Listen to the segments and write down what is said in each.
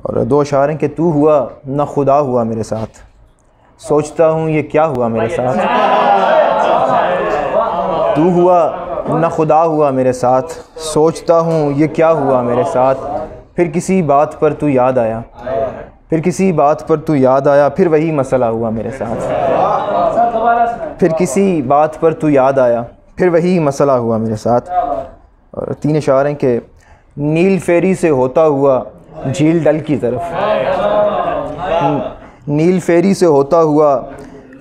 اور دو اشعار ہیں کہ تو ہوا نہ خدا ہوا میرے ساتھ، سوچتا ہوں یہ کیا ہوا میرے ساتھ، تو ہوا نہ خدا ہوا میرے ساتھ، سوچتا ہوں یہ کیا ہوا میرے ساتھ، پھر کسی بات پر تو یاد آیا، پھر کسی بات پر تو یاد آیا، پھر وہی مسئلہ ہوا میرے ساتھ، پھر کسی بات پر تو یاد آیا، پھر وہی مسئلہ ہوا میرے ساتھ۔ اور تین اشعار ہیں کہ نیل فیری سے ہوتا ہوا جھیل ڈل کی طرف، نیل فیری سے ہوتا ہوا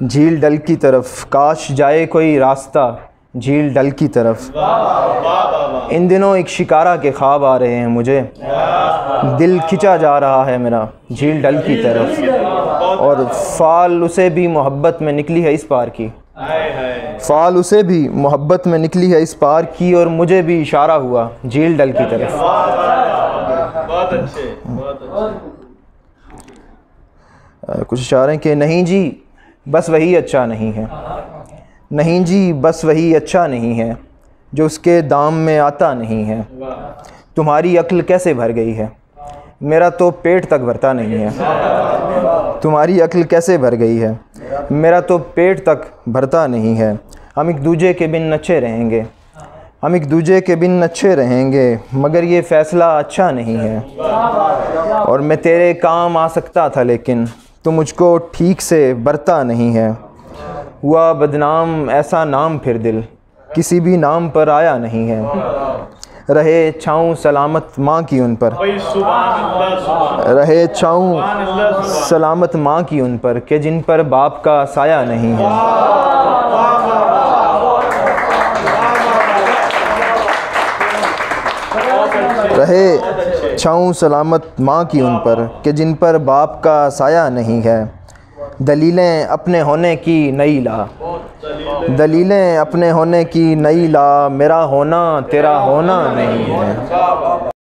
جھیل ڈل کی طرف، کاش جائے کوئی راستہ جھیل ڈل کی طرف، ان دنوں ایک شکارہ کے خواب آ رہے ہیں مجھے، دل کھنچا جا رہا ہے میرا جھیل ڈل کی طرف، اور فال اسے بھی محبت میں نکلی ہے اس پار کی، فال اسے بھی محبت میں نکلی ہے اس پار کی، اور مجھے بھی اشارہ ہوا جھیل ڈل کی طرف۔ کچھ اشعار ہیں کہ نہیں جی بس وہی اچھا نہیں ہے، نہیں جی بس وہی اچھا نہیں ہے جو اس کے دام میں آتا نہیں ہے، تمہاری عقل کیسے بھر گئی ہے میرا تو پیٹ تک بھرتا نہیں ہے، تمہاری عقل کیسے بھر گئی ہے میرا تو پیٹ تک بھرتا نہیں ہے، ہم ایک دوجے کے بن اچھے رہیں گے، ہم ایک دوجے کے بن اچھے رہیں گے، مگر یہ فیصلہ اچھا نہیں ہے، اور میں تیرے کام آ سکتا تھا لیکن تو مجھ کو ٹھیک سے برتا نہیں ہے، ہوا بدنام ایسا نام پھر دل کسی بھی نام پر آیا نہیں ہے، رہے چھاؤں سلامت ماں کی ان پر، رہے چھاؤں سلامت ماں کی ان پر کہ جن پر باپ کا سایہ نہیں ہے، رہے چھاؤں سلامت ماں کی ان پر کہ جن پر باپ کا سایہ نہیں ہے، دلیلیں اپنے ہونے کی نئی لا، دلیلیں اپنے ہونے کی نئی لا، میرا ہونا تیرا ہونا نہیں ہے۔